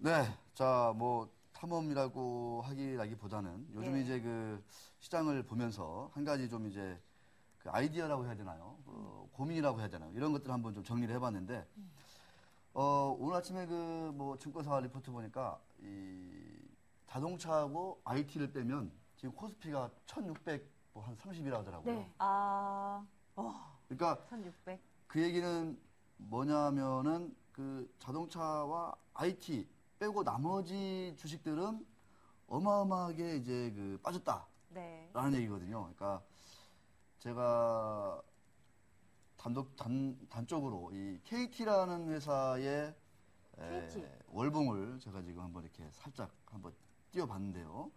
네, 자, 뭐 탐험이라고 하기보다는 요즘 이제 그 시장을 보면서 한 가지 좀 이제 그 아이디어라고 해야 되나요? 고민이라고 해야 되나요? 이런 것들을 한번 좀 정리를 해봤는데, 오늘 아침에 그 뭐 증권사 리포트 보니까 이 자동차하고 IT를 빼면 지금 코스피가 1600한 30이라 하더라고요. 네. 그러니까 1600. 그 얘기는 뭐냐면은 그 자동차와 IT 빼고 나머지 주식들은 어마어마하게 이제 그 빠졌다라는 네. 얘기거든요. 그러니까 제가 단적으로 이 KT라는 회사의 KT. 월봉을 제가 지금 한번 이렇게 살짝 한번 띄워봤는데요.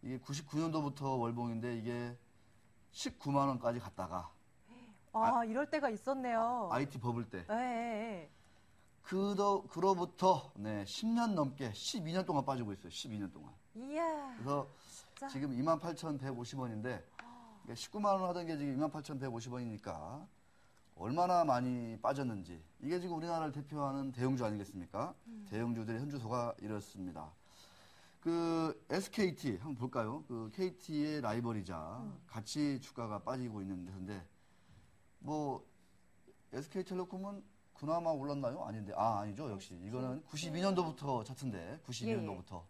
이게 99년도부터 월봉인데 이게 19만 원까지 갔다가 이럴 때가 있었네요. IT 버블 때. 네. 그로부터 10년 넘게 12년 동안 빠지고 있어요. 12년 동안. 이야. 그래서 진짜. 지금 28,150원인데 19만 원 하던 게 지금 28,150원이니까 얼마나 많이 빠졌는지. 이게 지금 우리나라를 대표하는 대형주 아니겠습니까? 대형주들의 현주소가 이렇습니다. 그 SKT 한번 볼까요? 그 KT의 라이벌이자 같이 주가가 빠지고 있는 데인데 뭐 SK텔레콤은 그나마 올랐나요? 아닌데. 아니죠. 역시 이거는 92년도부터 차트인데 92년도부터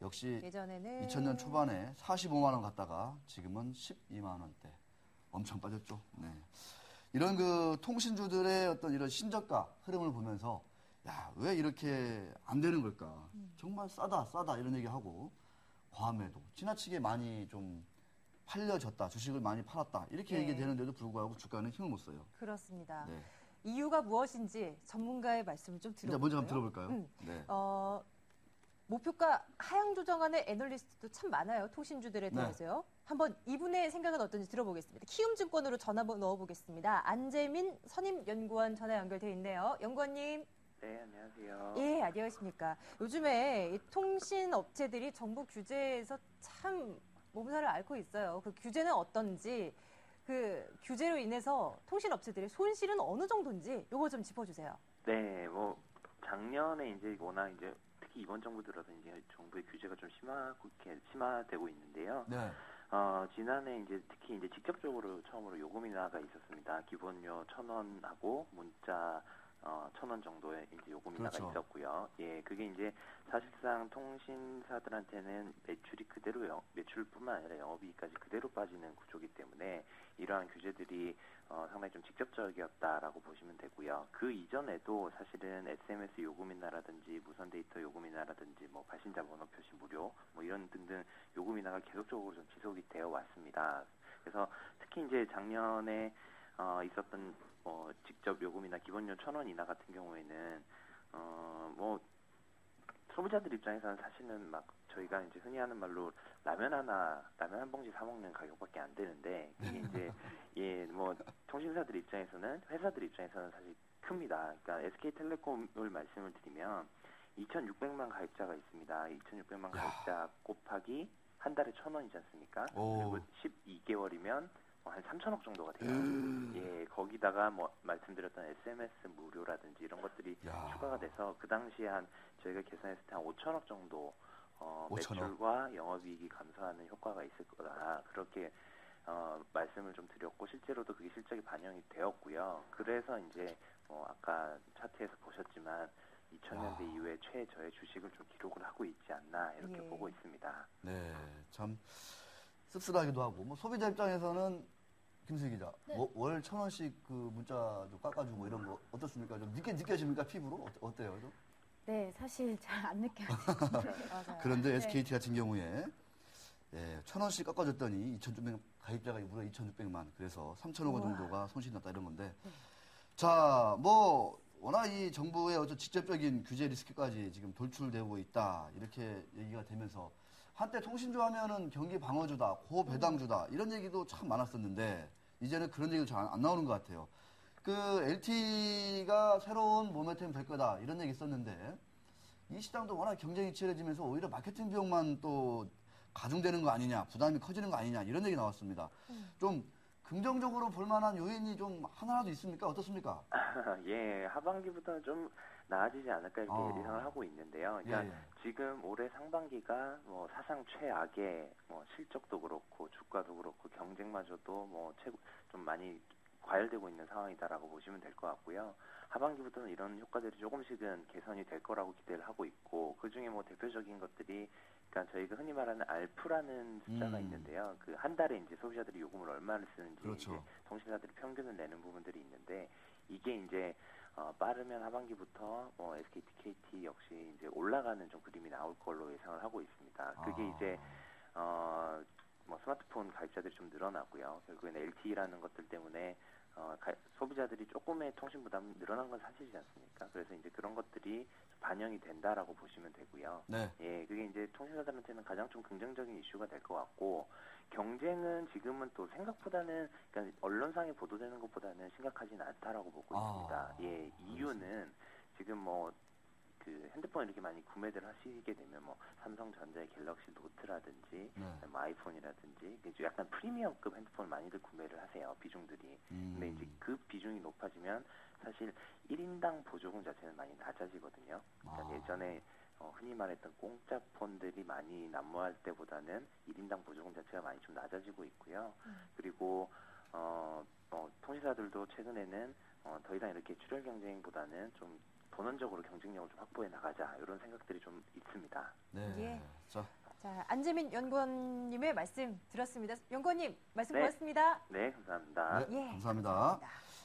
역시 예전에는 2000년 초반에 45만 원 갔다가 지금은 12만 원대. 엄청 빠졌죠. 네. 이런 그 통신주들의 어떤 이런 신저가 흐름을 보면서 야, 왜 이렇게 안 되는 걸까? 정말 싸다 이런 얘기하고 과매도 지나치게 많이 좀 팔려졌다. 주식을 많이 팔았다. 이렇게 얘기되는데도 불구하고 주가는 힘을 못 써요. 그렇습니다. 네. 이유가 무엇인지 전문가의 말씀을 좀 들어볼까요? 먼저 한번 들어볼까요? 네. 목표가 하향 조정하는 애널리스트도 참 많아요. 통신주들에 대해서요. 한번 이분의 생각은 어떤지 들어보겠습니다. 키움증권으로 전화 넣어보겠습니다. 안재민 선임연구원 전화 연결돼 있네요. 연구원님. 네, 안녕하세요. 예, 안녕하십니까. 요즘에 이 통신업체들이 정부 규제에서 참 몸살을 앓고 있어요. 그 규제는 어떤지, 그 규제로 인해서 통신업체들의 손실은 어느 정도인지 요거 좀 짚어주세요. 네, 뭐 작년에 이제 워낙 이제 특히 이번 정부 들어서 이제 정부의 규제가 좀 심화되고 있는데요. 네. 지난해 이제 특히 이제 직접적으로 처음으로 요금 인하가 있었습니다. 기본료 1,000원하고 문자 1,000원 정도의 이제 요금 인하가 있었고요. 예, 그게 이제 사실상 통신사들한테는 매출이 그대로 매출뿐만 아니라 영업이익까지 그대로 빠지는 구조이기 때문에 이러한 규제들이 상당히 좀 직접적이었다라고 보시면 되고요. 그 이전에도 사실은 SMS 요금 인하라든지 무선 데이터 요금 인하라든지 뭐 발신자 번호 표시 무료 뭐 이런 등등 요금 인하가 계속적으로 좀 지속이 되어 왔습니다. 그래서 특히 이제 작년에 있었던 직접 요금이나 기본료 1,000원 인하 같은 경우에는 뭐 소비자들 입장에서는 사실은 막 저희가 이제 흔히 하는 말로 라면 한 봉지 사 먹는 가격밖에 안 되는데 그게 이제 뭐 통신사들 입장에서는 회사들 입장에서는 사실 큽니다. 그러니까 SK텔레콤을 말씀을 드리면 2,600만 가입자가 있습니다. 2,600만 가입자 곱하기 한 달에 1,000원이지 않습니까? 그리고 12개월이면 한 3천억 정도가 돼요. 예, 거기다가 뭐 말씀드렸던 SMS 무료라든지 이런 것들이 추가가 돼서 그 당시에 저희가 계산했을 때 한 5천억 정도 매출과 영업이익이 감소하는 효과가 있을 거다. 그렇게 말씀을 좀 드렸고 실제로도 그게 실적이 반영이 되었고요. 그래서 이제 아까 차트에서 보셨지만 2000년대 이후에 최저의 주식을 좀 기록을 하고 있지 않나 이렇게 보고 있습니다. 네, 참 씁쓸하기도 하고 뭐 소비자 입장에서는 김수희 기자, 월 1,000원씩 그 문자 좀 깎아주고 이런 거 어떻습니까? 좀 느껴집니까 피부로? 어때요? 좀? 네, 사실 잘 안 느껴져요. 맞아요. 그런데 SKT 같은 경우에 1,000원씩 깎아줬더니 2,600 가입자가 무려 2,600만 그래서 3,000억 원 정도가 손실이 났다 이런 건데 자, 뭐 워낙 이 정부의 어떤 직접적인 규제 리스크까지 지금 돌출되고 있다 이렇게 얘기가 되면서 한때 통신주 하면은 경기 방어주다, 고배당주다 이런 얘기도 참 많았었는데 이제는 그런 얘기도 잘 안 나오는 것 같아요. 그 LTE가 새로운 모멘텀이 될 거다 이런 얘기 있었는데 이 시장도 워낙 경쟁이 치열해지면서 오히려 마케팅 비용만 또 가중되는 거 아니냐, 부담이 커지는 거 아니냐 이런 얘기 나왔습니다. 좀 긍정적으로 볼 만한 요인이 좀 하나라도 있습니까? 어떻습니까? 예, 하반기부터는 좀 나아지지 않을까 이렇게 예상을 하고 있는데요. 그러니까 예, 예. 지금 올해 상반기가 뭐 사상 최악의 뭐 실적도 그렇고 주가도 그렇고 경쟁마저도 뭐 좀 많이 과열되고 있는 상황이다라고 보시면 될 것 같고요. 하반기부터는 이런 효과들이 조금씩은 개선이 될 거라고 기대를 하고 있고, 그 중에 뭐 대표적인 것들이, 그러니까 저희가 흔히 말하는 알프라는 숫자가 있는데요. 그 한 달에 이제 소비자들이 요금을 얼마를 쓰는지 그렇죠. 이제 통신사들이 평균을 내는 부분들이 있는데, 이게 이제 빠르면 하반기부터 뭐 SKT, KT 역시 이제 올라가는 좀 그림이 나올 걸로 예상을 하고 있습니다. 그게 이제 뭐 스마트폰 가입자들이 좀 늘어나고요. 결국에는 LTE라는 것들 때문에 소비자들이 조금의 통신 부담이 늘어난 건 사실이지 않습니까? 그래서 이제 그런 것들이 반영이 된다라고 보시면 되고요. 네. 예, 그게 이제 통신사들한테는 가장 좀 긍정적인 이슈가 될 것 같고, 경쟁은 지금은 또 생각보다는, 그러니까 언론상에 보도되는 것보다는 심각하진 않다라고 보고 있습니다. 예, 이유는 지금 뭐 그 핸드폰 이렇게 많이 구매들 하시게 되면 뭐 삼성전자의 갤럭시 노트라든지 뭐 아이폰이라든지 이제 약간 프리미엄급 핸드폰 많이들 구매를 하세요, 비중들이. 근데 이제 그 비중이 높아지면 사실 1인당 보조금 자체는 많이 낮아지거든요. 그러니까 예전에 흔히 말했던 공짜 폰들이 많이 난무할 때보다는 1인당 보조금 자체가 많이 좀 낮아지고 있고요. 그리고 통신사들도 최근에는 더 이상 이렇게 출혈 경쟁보다는 좀 본원적으로 경쟁력을 좀 확보해 나가자, 이런 생각들이 좀 있습니다. 네. 예. 자, 안재민 연구원님의 말씀 들었습니다. 연구원님 말씀 네. 고맙습니다. 네, 감사합니다. 네, 예, 감사합니다.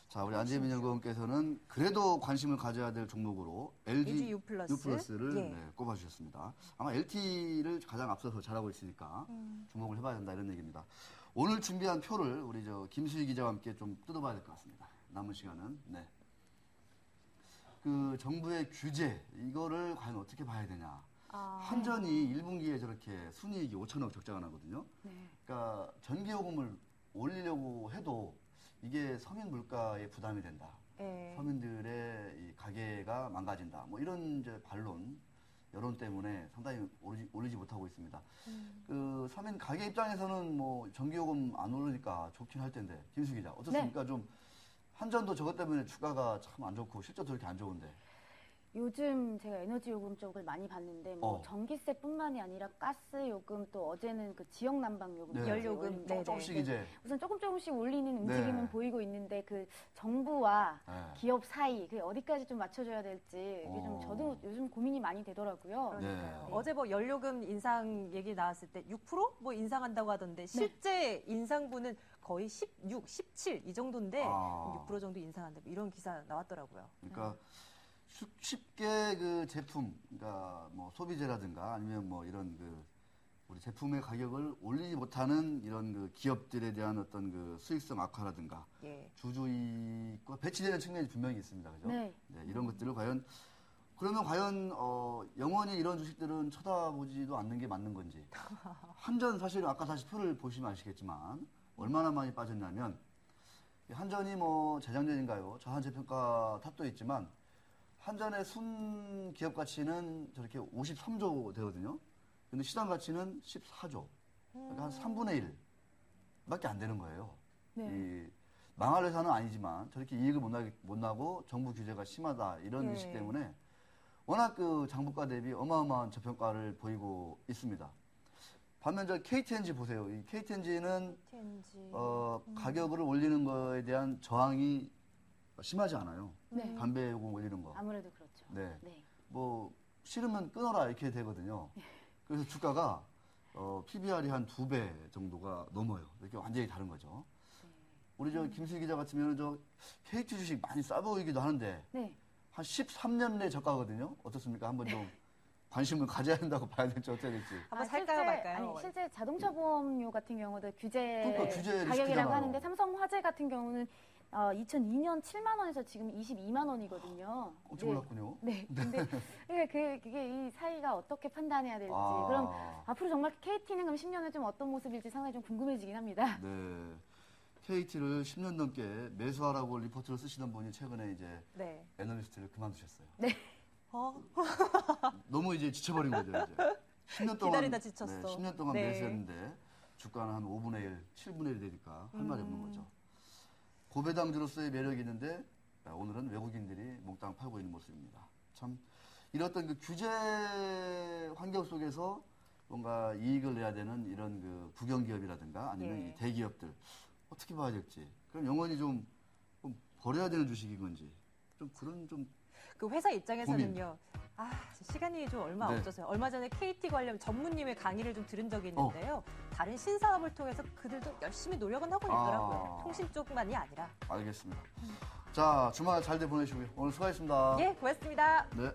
자, 우리 안재민 연구원께서는 그래도 관심을 가져야 될 종목으로 LG U+를 예. 네, 꼽아주셨습니다. 아마 LT를 가장 앞서서 잘하고 있으니까 주목을 해봐야 된다, 이런 얘기입니다. 오늘 준비한 표를 우리 김수희 기자와 함께 좀 뜯어봐야 될 것 같습니다. 남은 시간은. 네. 그 정부의 규제, 이거를 과연 어떻게 봐야 되냐. 한전이 1분기에 저렇게 순이익이 5천억 적자가 나거든요. 네. 그러니까 전기요금을 올리려고 해도 이게 서민 물가에 부담이 된다. 예. 서민들의 이 가계가 망가진다. 뭐 이런 이제 반론, 여론 때문에 상당히 올리지 못하고 있습니다. 그 서민 가계 입장에서는 뭐 전기요금 안 오르니까 좋긴 할 텐데, 김수 기자 어떻습니까? 좀 한전도 저것 때문에 주가가 참 안 좋고 실적도 이렇게 안 좋은데. 요즘 제가 에너지 요금 쪽을 많이 봤는데 뭐 전기세뿐만이 아니라 가스 요금, 또 어제는 그 지역 난방 요금, 네. 연료금 조금씩 이제 우선 조금씩 올리는 움직임은 네. 보이고 있는데, 그 정부와 네. 기업 사이 그게 어디까지 좀 맞춰줘야 될지 이게 좀 저도 요즘 고민이 많이 되더라고요. 그러니까요. 네. 어제 뭐 연료금 인상 얘기 나왔을 때 6%뭐 인상한다고 하던데 실제 인상분은 거의 16, 17 이 정도인데 6% 정도 인상한다, 뭐 이런 기사 나왔더라고요. 그러니까 쉽게 그 제품, 그러니까 뭐 소비재라든가 아니면 뭐 이런 그 우리 제품의 가격을 올리지 못하는 이런 그 기업들에 대한 어떤 그 수익성 악화라든가 주주익과 배치되는 측면이 분명히 있습니다. 그죠? 네. 네, 이런 것들을 그러면 과연 영원히 이런 주식들은 쳐다보지도 않는 게 맞는 건지. 한전 사실 아까 다시 표를 보시면 아시겠지만 얼마나 많이 빠졌냐면, 한전이 뭐 재작년인가요? 저한 재평가 탓도 있지만 한전의 순 기업 가치는 저렇게 53조 되거든요. 근데 시장 가치는 14조. 그러니까 한 3분의 1밖에 안 되는 거예요. 이 망할 회사는 아니지만 저렇게 이익을 못 나고 정부 규제가 심하다, 이런 의식 때문에 워낙 그 장부가 대비 어마어마한 저평가를 보이고 있습니다. 반면 저 KTNG 보세요. 이 KTNG는 가격을 올리는 거에 대한 저항이 심하지 않아요. 네. 담배 요금 올리는 거. 아무래도 그렇죠. 네. 네. 뭐 싫으면 끊어라 이렇게 되거든요. 그래서 주가가 PBR이 한 2배 정도가 넘어요. 이렇게 완전히 다른 거죠. 우리 저 김수희 기자 같으면 저 KT 주식 많이 싸 보이기도 하는데 한 13년 내 저가거든요. 어떻습니까? 한번 좀 관심을 가져야 된다고 봐야 될지 어떻게 될지. 한번 살까요, 말까요? 아니, 실제 자동차 보험료 같은 경우도 규제 그러니까 규제 가격이라고 리스크잖아요. 하는데, 삼성화재 같은 경우는 2002년 7만 원에서 지금 22만 원이거든요. 엄청 올랐군요. 네. 근데 그게 이 사이가 어떻게 판단해야 될지. 그럼 앞으로 정말 KT는 그럼 10년에 좀 어떤 모습일지 상당히 좀 궁금해지긴 합니다. 네. KT를 10년 넘게 매수하라고 리포트를 쓰시던 분이 최근에 이제 애널리스트를 그만두셨어요. 네. 너무 이제 지쳐버린 거죠, 이제. 10년 동안 기다리다 지쳤어. 10년 동안 매수했는데 주가는 한 5분의 1, 7분의 1 되니까 할 말이 없는 거죠. 고배당주로서의 매력이 있는데 오늘은 외국인들이 몽땅 팔고 있는 모습입니다. 참 이런 어떤 그 규제 환경 속에서 뭔가 이익을 내야 되는 이런 그 국영기업이라든가 아니면 예. 이 대기업들 어떻게 봐야 될지. 그럼 영원히 좀 버려야 되는 주식인 건지 좀 그런 좀 그 회사 입장에서는요. 시간이 좀 얼마 네. 없어서요. 얼마 전에 KT 관련 전무님의 강의를 좀 들은 적이 있는데요. 다른 신사업을 통해서 그들도 열심히 노력은 하고 있더라고요. 통신 쪽만이 아니라. 알겠습니다. 자, 주말 잘들 보내시고요. 오늘 수고하셨습니다. 예, 고맙습니다. 네.